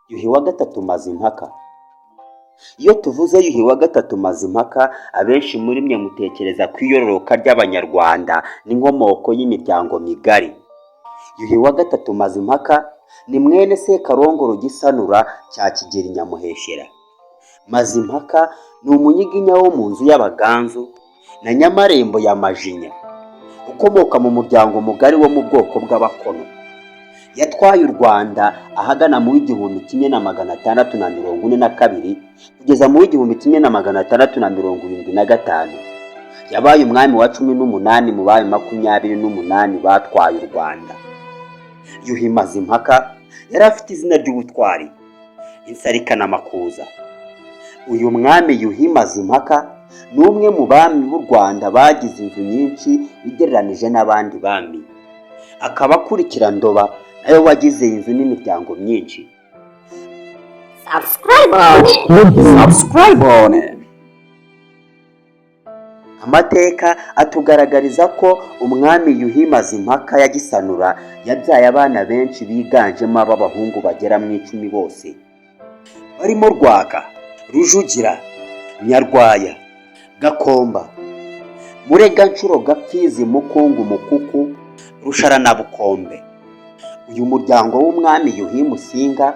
Yuhi wa gatatu Mazimpaka. Iyo tuvuze Yuhi wa gatatu Mazimpaka, abenshi muri mwe mutekereza ku iyororoka ry'Abanyarwanda n'inkomoko y'imiryango migari. Yuhi wa gatatu Mazimpaka ni mwene Sekarongoro Gisanura cya Kigeli Nyamuheshera. Mazimpaka ni umunyiginya wo mu nzu y'Abaganzu na Nyamarembo ya Majinya, ukomoka mu muryango mugari wo mu bwoko bw'Abakono. Yatwaye u Rwanda ahagana mu 1642 kugeza mu 1675. Yabaye umwami wa 18 mu baye 28 batwaye u Rwanda. Yuhi Mazimpaka yari afite izina ry'ubutwari, insarika n'amakuza. Uyu mwami Yuhi Mazimpaka ni umwe mu bami b'u Rwanda bagize inzu nyinshi ugereranije n'abandi bami. Akaba akurikira Ndoba nawe wagize inzu n'imiryango myinshi. Subscribe. Amateka atugaragariza ko umwami Yuhi Mazimpaka ya Gisanura yabyaye abana benshi biganjemo ab'abahungu bagera mu 10 bose, barimo Rwaka, Rujugira, Nyarwaya, Gakomba, Mureganshuro, Gapfizi, Mukungu, Mukuku, Rushara na Bukombe. Uyu muryango w'umwami Yuhi Musinga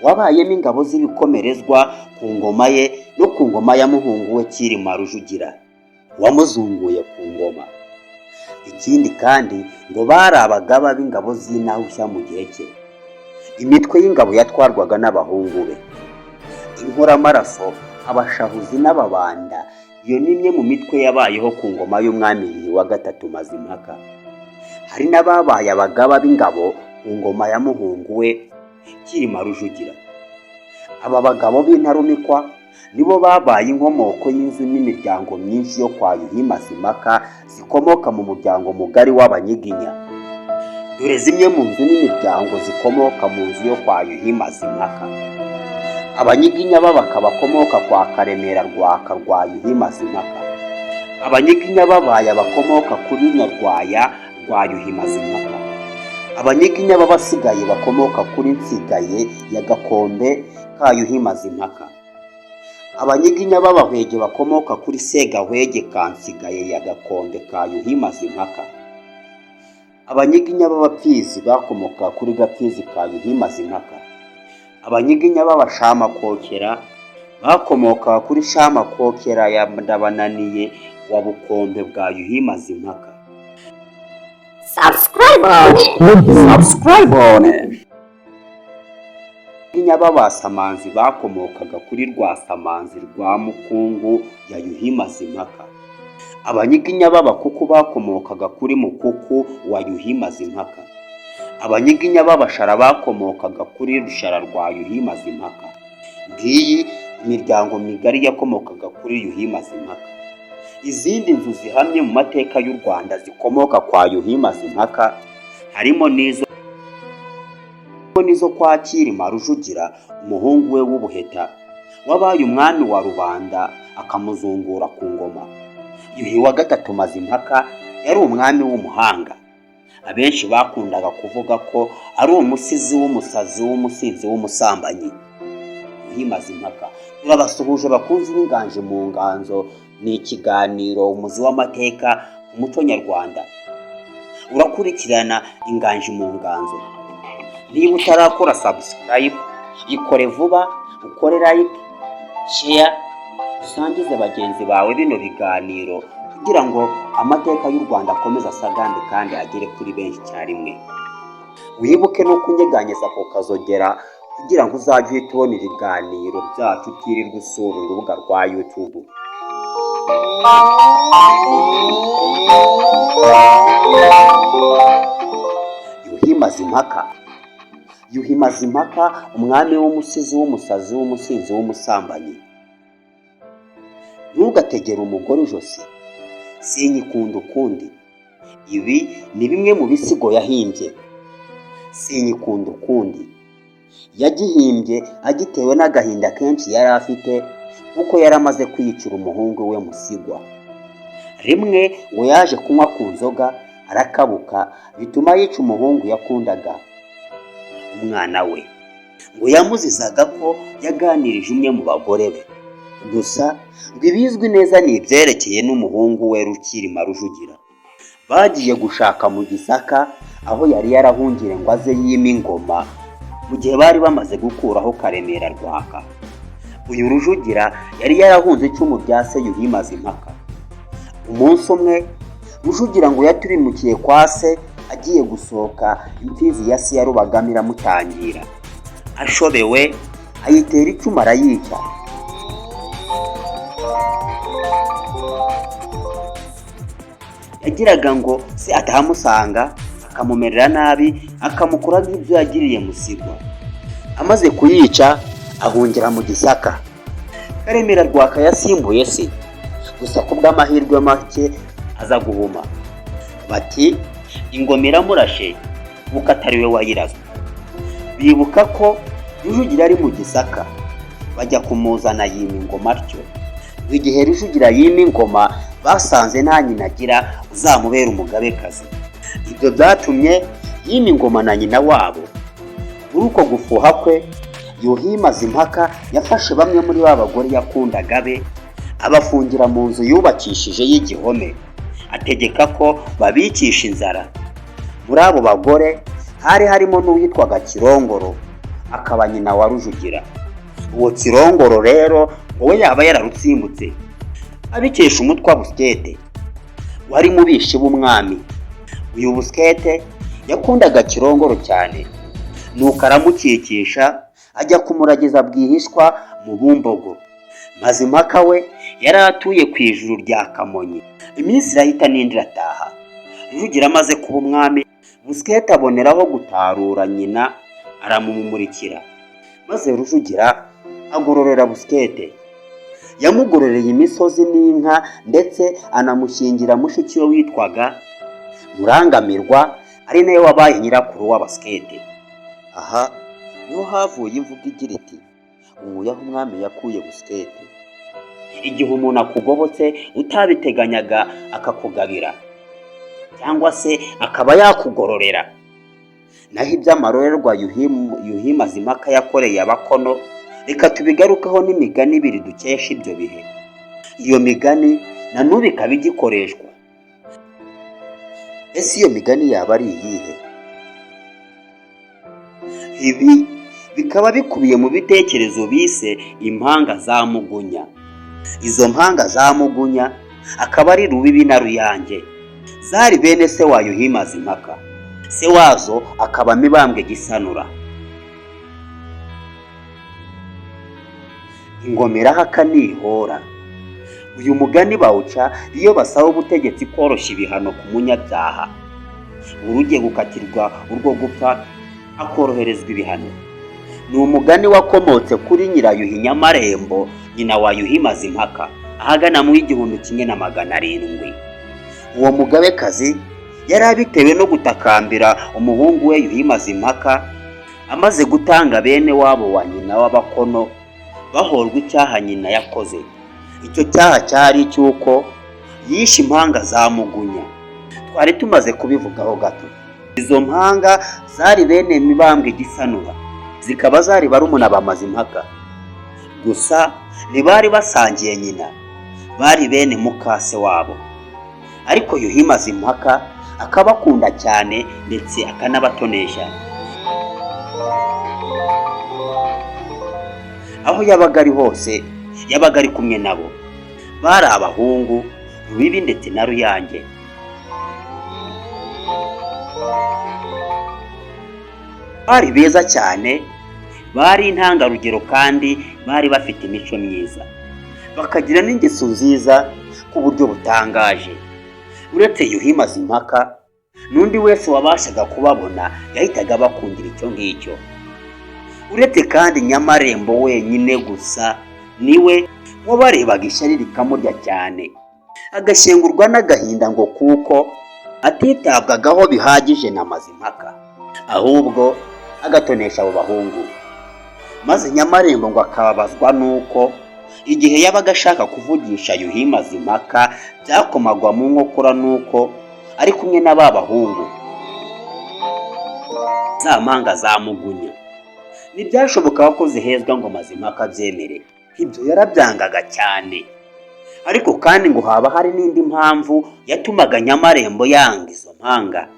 wabayemo ingabo z'ibikomerezwa ku ngoma ye no ku ngoma ya muhungu we Cyilima Rujugira wamuzunguye ku ngoma. Ikindi kandi ngo bari abagaba b'ingabo z'intahushya mu gihe cye. Imitwe y'ingabo yatwarwaga n'abahungu be. Inkoramaraso, abashahuzi n'ababanda, iyo ni imwe mu mitwe yabayeho ku ngoma y'umwami Yuhi wa gatatu Mazimpaka. Hari n'ababaye abagaba b'ingabo ku ngoma ya muhungu we Cyilima Rujugira. Aba bagabo b'intarumikwa nibo babaye inkomoko y'inzu n'imiryango myinshi yo kwa Yuhi Mazimpaka zikomoka mu muryango mugari w'Abanyiginya. Dore zimwe mu nzu n'imiryango zikomoka mu nzu yo kwa Yuhi Mazimpaka. Abanyiginya b'Abaka bakomoka kwa Karemera Rwaka rwa Yuhi Mazimpaka. Abanyiginya b'Abaya bakomoka kuri Nyarwaya rwa Yuhi Mazimpaka. Abanyiginya b'Abasigaye bakomoka kuri Nsigaye ya Gakombe ka Yuhi Mazimpaka. Abanyiginya b'Abahwege bakomoka kuri Segahwege ka Nsigaye ya Gakombe ka Yuhi Mazimpaka. Abanyiginya b'Abapfizi bakomoka kuri Gapfizi ka Yuhi Mazimpaka. Abanyiginya b'Abashamakokera bakomoka kuri Shamakokera ya Ndabananiye wa Bukombe bwa Yuhi Mazimpaka. Subscribe. Abanyiginya b'Abasamanzi bakomokaga kuri Rwasamanzi rwa Mukungu ya Yuhi Mazimpaka. Abanyiginya b'Abakuku bakomokaga kuri Mukuku wa Yuhi Mazimpaka. Abanyiginya b'Abashara bakomokaga kuri Rushara rwa Yuhi Mazimpaka. Ngiyi imiryango migari yakomokaga kuri Yuhi Mazimpaka. Izindi nzu zihamye mu mateka y'u Rwanda zikomoka kwa Yuhi Mazimpaka harimo nizo kwa Cyilima Rujugira, umuhungu we w'Ubuheta wabaye umwami wa rubanda akamuzungura ku ngoma. Yuhi wa gatatu Mazimpaka yari umwami w'umuhanga. Abenshi bakundaga kuvuga ko ari umusizi w'umusazi w'umusinzi w'umusambanyi. Yuhi Mazimpaka turabasuhuje bakunzi b'Inganje mu Nganzo. Ni ikiganiro umuzi w'amateka ku muco nyarwanda. Urakurikirana Inganje mu Nganzo. Niba utarakora subscribe, ikore vuba, ukore like, share, usangize bagenzi bawe bino biganiro kugira ngo amateka y'u Rwanda akomeze asagambe kandi agere kuri benshi cyarimwe. Wibuke no kunyeganyeza ko kazogera kugira ngo uzajye uhita ubona ibiganiro byacu utirirwa usura urubuga rwa YouTube. Yuhi Mazimpaka. Yuhi Mazimpaka, umwami w'umusizi w'umusazi w'umusinzi w'umusambanyi. Ntugategere umugore ijosi, sinyikunda ukundi. Ibi ni bimwe mu bisigo yahimbye. Sinyikunda ukundi yagihimbye agitewe n'agahinda kenshi yari afite kuko yari amaze kwiyicira umuhungu we Musigwa. Rimwe ngo yaje kunywa ku nzoga arakabuka bituma yica umuhungu yakundaga umwana we, ngo yamuzizaga ko yaganirije umwe mu bagore be. Gusa ngo ibizwi neza ni ibyerekeye n'umuhungu we Rukirima Rujugira. Bagiye gushaka mu Gisaka aho yari yarahungiye ngo aze yime ingoma mu gihe bari bamaze gukuraho Karemera Rwaka. Uyu Rujugira yari yarahunze icumu rya se Yuhi Mazimpaka. Umunsi umwe Rujugira ngo yaturimukiye kwa se agiye gusohoka, imfizi ya se ya Rubagama iramutangira. Ashobewe ayitera icumu arayica. Yagiraga ngo se atahamusanga akamumerera nabi akamukura nk'ibyo yagiriye Musigwa. Amaze kuyica ahungira mu Gisaka. Karemera Rwaka yasimbuye se, gusa kubw'amahirwe make aza guhuma. Bati ingoma iramurashe kuko atari we wayirazwe. Bibuka ko Rujugira ari mu Gisaka, bajya kumuzana yima ingoma atyo. Igihe Rujugira yima ingoma basanze nta nyina agira uzamubera umugabekazi. Ibyo byatumye yima ingoma na nyina wabo. Muri uko gufuha kwe, Yuhi Mazimpaka yafashe bamwe muri ba bagore yakundaga be abafungira mu nzu yubakishije y'igihome, ategeka ko babikisha inzara. Muri abo bagore hari harimo n'uwitwaga Kirongoro, akaba nyina wa Rujugira. Uwo Kirongoro rero wowe yaba yararutsimbutse abikesha umutwa Buskete wari mubishi b'umwami. Uyu Buskete yakundaga Kirongoro cyane, nuko aramukikisha ajya kumuragiza bwihishwa mu Bumbogo. Mazimpaka we yari atuye ku ijuru rya Kamonyi. Iminsi irahita n'indi irataha. Rujugira amaze kuba umwami, Buskete aboneraho gutarura nyina aramumurikira. Maze Rujugira agororera Buskete. Yamugororeye imisozi n'inka ndetse anamushyingira mushiki we witwaga Murangamirwa, ari nawe wabaye nyirakuru wa Buskete. Aha niho havuye imvugo igira iti umuyaho umwami yakuye Buskete. Igihe umuntu akugobotse utabiteganyaga akakugabira cyangwa se akaba yakugororera. Naho iby'amarorerwa Yuhi Mazimpaka yakoreye abakono, reka tubigarukaho n'imigani ibiri dukesha ibyo bihe. Iyo migani na n'ubu ikaba igikoreshwa. Ese iyo migani yaba ari iyihe? Ibi bikaba bikubiye mu bitekerezo bise impanga za Mugunya. Izo mpanga za Mugunya akaba ari Rubibi na Ruyange, zari bene se wa Yuhi Mazimpaka. Se wazo akaba Mibambwe Gisanura. Ingoma irahaka nihora. Uyu mugani bawuca iyo basaba ubutegetsi koroshya ibihano ku munyabyaha, urugiye gukatirwa urwo gupfa akoroherezwa ibihano. Ni umugani wakomotse kuri Nyirayuhi Nyamarembo, nyina wa Yuhi Mazimpaka, ahagana mu 1700. Uwo mugabekazi yari abitewe no gutakambira umuhungu we Yuhi Mazimpaka, amaze gutanga bene wabo wa nyina w'abakono bahorwa icyaha nyina yakoze. Icyo cyaha cyari cyuko yishe impanga za Mugunya. Twari tumaze kubivugaho gato. Izo mpanga zari bene Mibambwe Gisanura, zikaba zari barumuna ba Mazimpaka. Gusa ntibari basangiye nyina, bari bene mukase wabo. Ariko Yuhi Mazimpaka akabakunda cyane ndetse akanabatonesha. Aho yabaga ari hose yabaga ari kumwe nabo. Bari abahungu Rubibi ndetse na Ruyange. Bari beza cyane, bari intangarugero kandi bari bafite imico myiza, bakagira n'ingeso nziza ku buryo butangaje. Uretse Yuhi Mazimpaka, n'undi wese wabashaga kubabona yahitaga bakundira icyo ngicyo. Uretse kandi Nyamarembo wenyine gusa niwe wabarebaga ishyari rikamurya cyane, agashengurwa n'agahinda ngo kuko atitabwagaho bihagije na Mazimpaka, ahubwo agatonesha abo bahungu. Maze Nyamarembo ngo akababazwa nuko igihe yabaga ashaka kuvugisha Yuhi Mazimpaka byakomagwa mu nkokora, nuko ari kumwe na ba bahungu, za mpanga za Mugunya. Ntibyashobokaga ko zihezwa ngo Mazimpaka abyemere, ibyo yarabyangaga cyane. Ariko kandi ngo haba hari n'indi mpamvu yatumaga Nyamarembo yanga izo mpanga,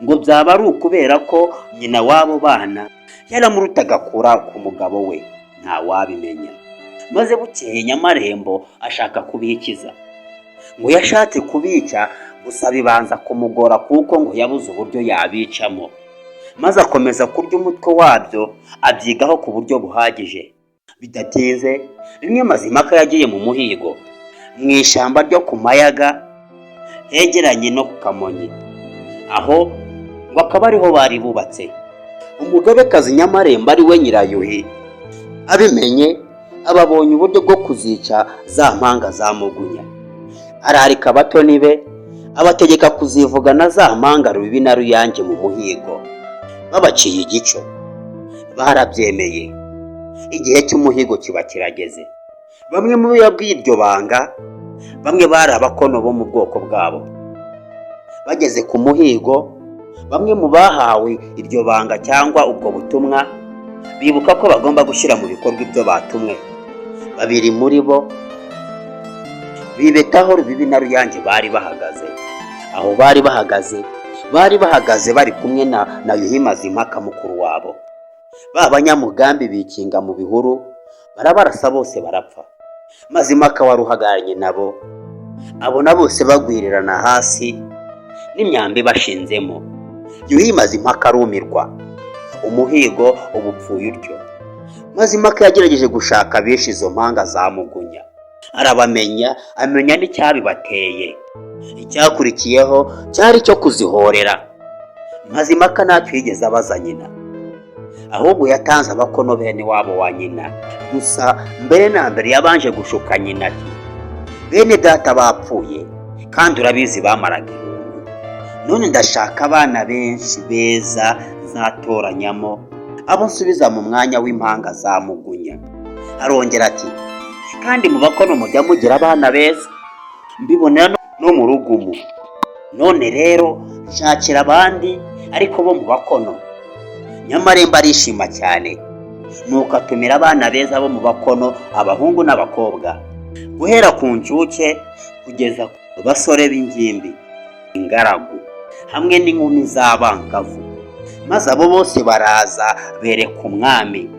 ngo byaba ari ukubera ko nyina w'abo bana yaramurutaga kura ku mugabo we, nta wabimenya. Maze bukeye Nyamarembo ashaka kubikiza, ngo yashatse kubica gusa bibanza kumugora kuko ngo yabuze uburyo yabicamo. Maze akomeza kurya umutwe wabyo abyigaho ku buryo buhagije. Bidatinze rimwe Mazimpaka yagiye mu muhigo mu ishyamba ryo ku Mayaga hegeranye no ku Kamonyi, aho ngo akaba ariho bari bubatse. Umugabekazi Nyamarembo ari we Nyirayuhi abimenye, ababonye uburyo bwo kuzica za mpanga za Mugunya, ararika abatoni be abategeka kuzivuga na za mpanga Rubibi na Ruyange mu muhigo. Babaciye igico barabyemeye. Igihe cy'umuhigo kiba kirageze. Bamwe mu yabwiye iryo banga, bamwe bari abakono bo mu bwoko bwabo. Bageze ku muhigo, bamwe mu bahawe iryo banga cyangwa ubwo butumwa bibuka ko bagomba gushyira mu bikorwa ibyo batumwe. Babiri muri bo bibetaho Rubibi na Ruyange bari bahagaze. Aho bari bahagaze bari kumwe na Yuhi Mazimpaka mukuru wabo. Ba banyamugambi bikinga mu bihuru barabarasa bose barapfa. Mazimpaka wari uhagararanye nabo abona bose bagwirirana hasi n'imyambi bashinzemo. Yuhi Mazimpaka arumirwa, umuhigo ubupfuye utyo. Mazimpaka yagerageje gushaka abishe izo mpanga za Mugunya, arabamenya, amenya n'icyabibateye. Icyakurikiyeho cyari cyo kuzihorera. Mazimpaka ntacyo yigeze abaza nyina, ahubwo yatanze abakono bene wabo wa nyina. Gusa mbere na mbere yabanje gushuka nyina ati, bene data bapfuye kandi urabizi bamaraga irungu, none ndashaka abana benshi beza nzatoranyamo abo nsubiza mu mwanya w'impanga za Mugunya. Arongera ati, kandi mu bakono mujya mugira abana beza, mbibonera no mu rugumu. None rero nshakira abandi ariko bo mu bakono. Nyamarembo arishima cyane, nuko atumira abana beza bo mu bakono, abahungu n'abakobwa, guhera ku nshuke kugeza ku basore b'ingimbi, ingaragu hamwe n'inkumi z'abangavu. Maze abo bose baraza bereka umwami.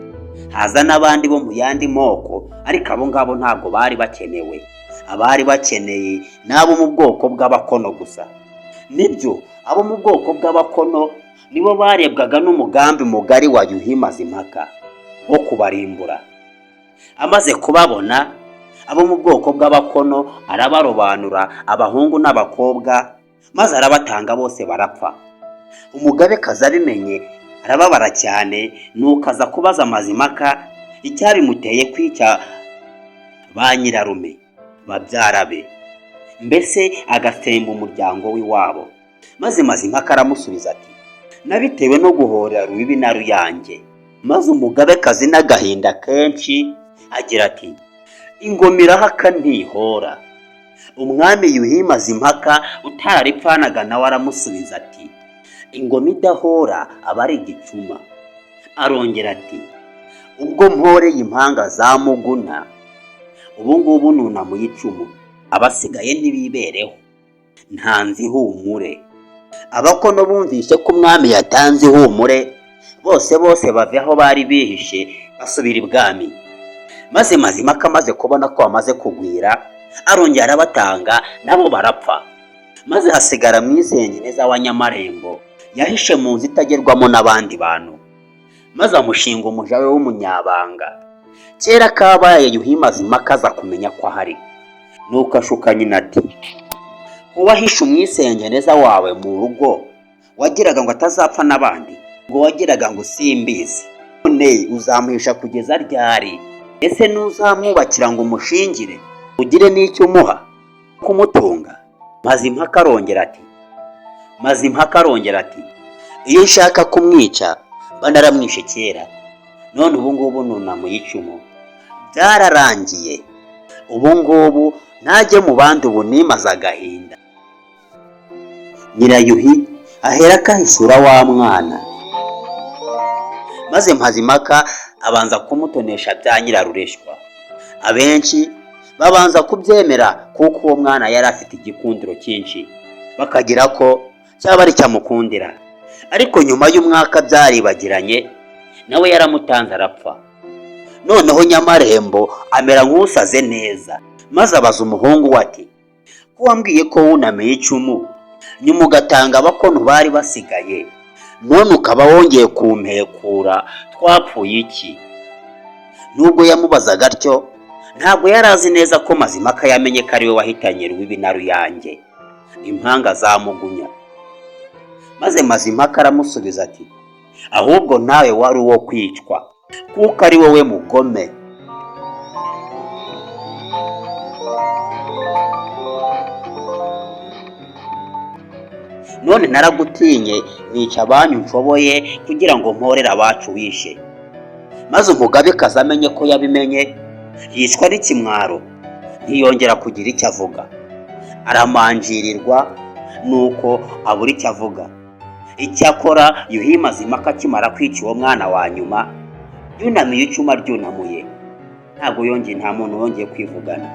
Haza n'abandi bo mu yandi moko, ariko abo ngabo ntabwo bari bakenewe. Abari bakeneye n'abo mu bwoko bw'abakono gusa. Nibyo, abo mu bwoko bw'abakono nibo barebwaga n'umugambi mugari wa Yuhi Mazimpaka wo kubarimbura. Amaze kubabona, abo mu bwoko bw'abakono arabarobanura, abahungu n'abakobwa, maze arabatanga bose barapfa. Umugabekazi abimenye arababara cyane, nuko aza kubaza Mazimpaka icyabimuteye kwica ba nyirarume, babyara be, mbese agasemba umuryango w'iwabo. Maze Mazimpaka aramusubiza ati, nabitewe no guhorera Rubibi na Ruyange. Maze umugabekazi n'agahinda kenshi agira ati, ingoma irahaka ntihora. Umwami Yuhi Mazimpaka utararipfanaga nawe aramusubiza ati, ingoma idahora aba ari igicuma. Arongera ati, ubwo mporeye impanga za Muguna, ubu ngubu nunamuye icumu, abasigaye ntibibereho, ntanze ihumure. Abakono bumvise ko umwami yatanze ihumure, bose bave aho bari bihishe basubira ibwami. Maze Mazimpaka amaze kubona ko bamaze kugwira, arongera arabatanga, nabo barapfa. Maze hasigara Mwisengeneza wa Nyamarembo, yahishe mu nzu itagerwamo n'abandi bantu. Maze amushinga umuja we w'umunyabanga. Kera kabaye Yuhi Mazimpaka aza kumenya ko ahari, nuko ashuka nyina ati, uwahishe Umwisengeneza wawe mu rugo wagiraga ngo atazapfa n'abandi, ngo wagiraga ngo simbizi, none uzamuhisha kugeza ryari? Ese ntuzamwubakira ngo umushingire ugire n'icyo umuha kumutunga? Mazimpaka arongera ati, iyo nshaka kumwica mba naramwishe kera, none ubu ngubu nunamuye icumu, byararangiye. Ubu ngubu najye mu bandi, ubu nimaze agahinda. Nyirayuhi ahera akahishura wa mwana, maze Mazimhaka abanza kumutonesha bya Nyirarureshwa. Abenshi babanza kubyemera kuko uwo mwana yari afite igikundiro cyinshi, bakagira ko cyaba ari cyamukundira. Ariko nyuma y'umwaka byaribagiranye, nawe yaramutanze arapfa. Noneho Nyamarembo amera nk'usaze neza, maze abaza umuhungu we ati, ko wambwiye ko wunamiye icumu nyuma ugatanga abakono bari basigaye, none ukaba wongeye kumpekura, twapfuye iki? Nubwo yamubazaga atyo, ntabwo yari azi neza ko Mazimhaka yamenye ko ari we wahitanye Rubibi na Ruyange, impanga zamugunya. Maze Mazimhaka aramusubiza ati, ahubwo nawe wari uwo kwicwa, kuko ari wowe mugome. None naragutinye nica abanyu nshoboye kugira ngo mporere abacu wishe. Maze umugabekazi amenye ko yabimenye, yicwa n'ikimwaro, ntiyongera kugira icyo avuga. Aramanjirirwa nuko abura icyo avuga. Icyakora Yuhi Mazimhaka akimara kwica uwo mwana wa nyuma, yunamiye icumu ryunamuye, nta muntu yongeye kwivugana.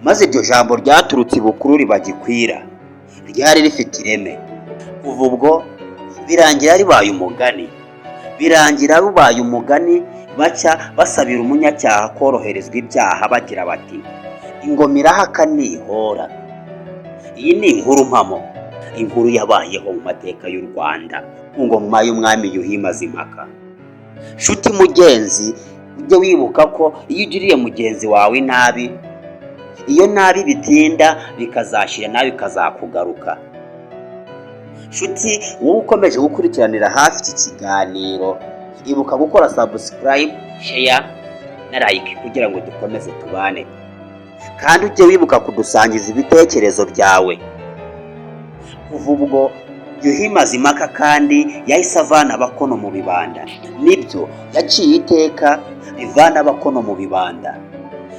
Maze iryo jambo ryaturutse ibukuru ribagikwira, ryari rifite ireme. Kuva ubwo birangira rubaye umugani, baca basabira umunyacyaha koroherezwa ibyaha bagira bati, ingoma irahaka ntihora. Iyi ni inkuru mpamo, inkuru yabayeho mu mateka y'u Rwanda ku ngoma y'umwami Yuhi Mazimhaka. Nshuti mugenzi, ujye wibuka ko iyo ugiriye mugenzi wawe nabi, iyo nabi bitinda bikazashira nabi bikazakugaruka. Nshuti wowe ukomeje gukurikiranira hafi iki kiganiro, ibuka gukora subscribe, share na like kugira ngo dukomeze tubane, kandi ujye wibuka kudusangiza ibitekerezo byawe. Kuva ubwo Yuhi Mazimhaka kandi yahise avana abakono mu bibanda. Nibyo yaciye iteka rivana abakono mu bibanda,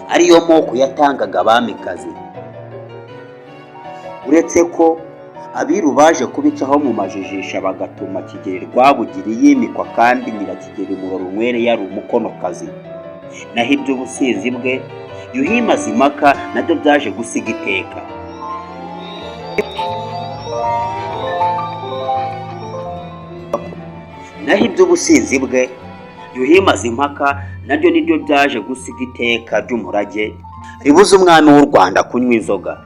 ariyo moko yatangaga abamikazi. Uretse ko abiru baje kubicaho mu majijisha bagatuma Kigeli Rwabugiri yimikwa kandi Nyirakigeli Murorunkwere yari umukonokazi. Naho iby'ubusizi bwe Yuhi Mazimhaka nabyo byaje gusiga iteka. Yuhi Mazimhaka nabyo nibyo byaje gusiga iteka ry'umurage ribuza umwami w'u Rwanda kunywa inzoga.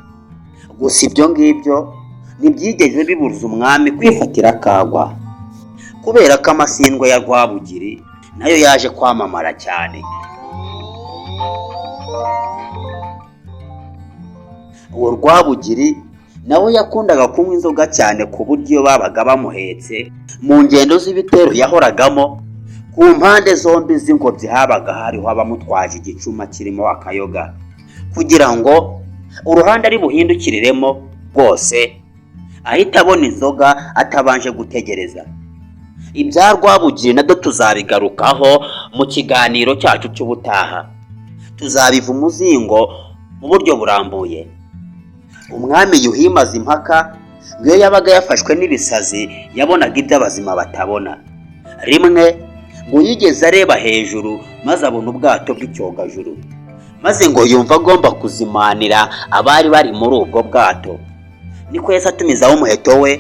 Gusa ibyo ngibyo ntibyigeze bibuza umwami kwifatira akagwa, kubera ko amasindwe ya Rwabugiri nayo yaje kwamamara cyane. Uwo Rwabugiri nawe yakundaga kunywa inzoga cyane ku buryo babaga bamuhetse mu ngendo z'ibitero yahoragamo. Ku mpande zombi z'ingobyi habaga hariho abamutwaje igicuma kirimo akayoga, kugira ngo uruhande ari buhindukiriremo rwose ahita abona inzoga atabanje gutegereza. Ibya Rwabugiri nabyo tuzabigarukaho mu kiganiro cyacu cy'ubutaha, tuzabiva umuzingo mu buryo burambuye. Umwami Yuhi Mazimhaka iyo yabaga yafashwe n'ibisazi yabonaga ibyo abazima batabona. Rimwe ngo yigeze areba hejuru maze abona ubwato bw'icyogajuru, maze ngo yumva agomba kuzimanira abari bari muri ubwo bwato. Niko yahise atumizaho umuheto we,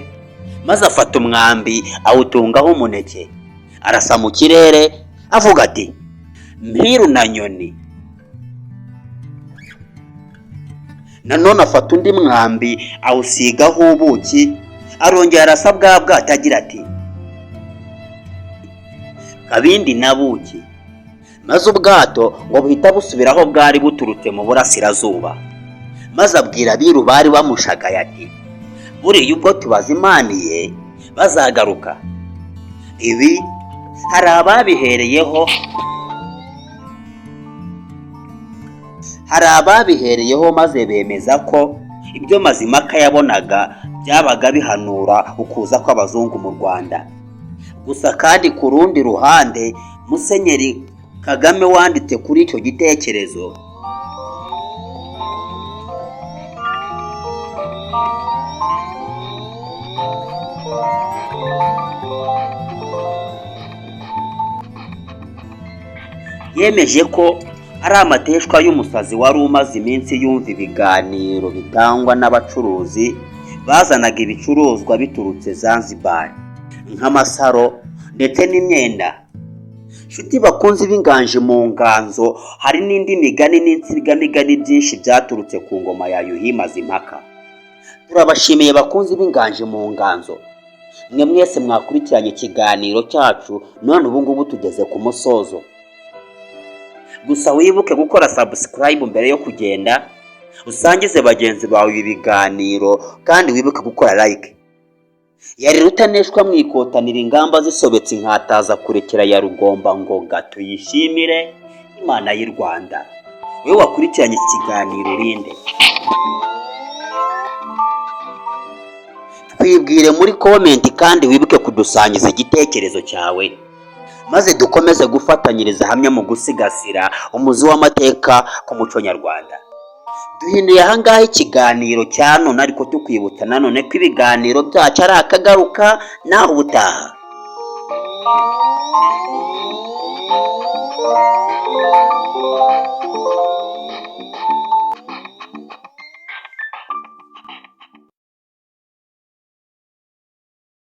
maze afata umwambi awutungaho umuneke, arasa mu kirere avuga ati, mpiru na nyoni. Nanone afata undi mwambi awusigaho ubuki, arongera arasa bwa bwato agira ati, kabindi na buki. Maze ubwato ngo buhita busubira aho bwari buturutse mu burasirazuba. Maze abwira abiru bari bamushagaye ati, buriya ubwo tubazimaniye bazagaruka. Ibi hari ababihereyeho maze bemeza ko ibyo Mazimhaka yabonaga byabaga bihanura ukuza kw'abazungu mu Rwanda. Gusa kandi ku rundi ruhande Musenyeri Kagame wanditse kuri icyo gitekerezo yemeje ko ari amateshwa y'umusazi wari umaze iminsi yumva ibiganiro bitangwa n'abacuruzi bazanaga ibicuruzwa biturutse Zanzibar nk'amasaro ndetse n'imyenda. Nshuti bakunzi b'Inganji mu Nganzo, hari n'indi migani n'insigamigani byinshi byaturutse ku ngoma ya Yuhi Mazimpaka. Turabashimiye bakunzi b'Inganji mu Nganzo, mwe mwese mwakurikiranye ikiganiro cyacu, none ubu ngubu tugeze ku musozo. Gusa wibuke gukora subscribe mbere yo kugenda, usangize bagenzi bawe ibi biganiro, kandi wibuke gukora like. Yari Rutaneshwa mwikotanira ingamba zisobetse inkataza kurekera ya Rugombangoga, tuyishimire Imana y'u Rwanda. Wewe wakurikiranye iki kiganiro urinde, twibwire muri comment kandi wibuke kudusangiza igitekerezo cyawe, maze dukomeze gufatanyiriza hamwe mu gusigasira umuzi w'amateka ku muco nyarwanda. Duhinduye ahangaha ikiganiro cya none, ariko tukwibutsa nanone ko ibiganiro byacu ari akagaruka naho ubutaha.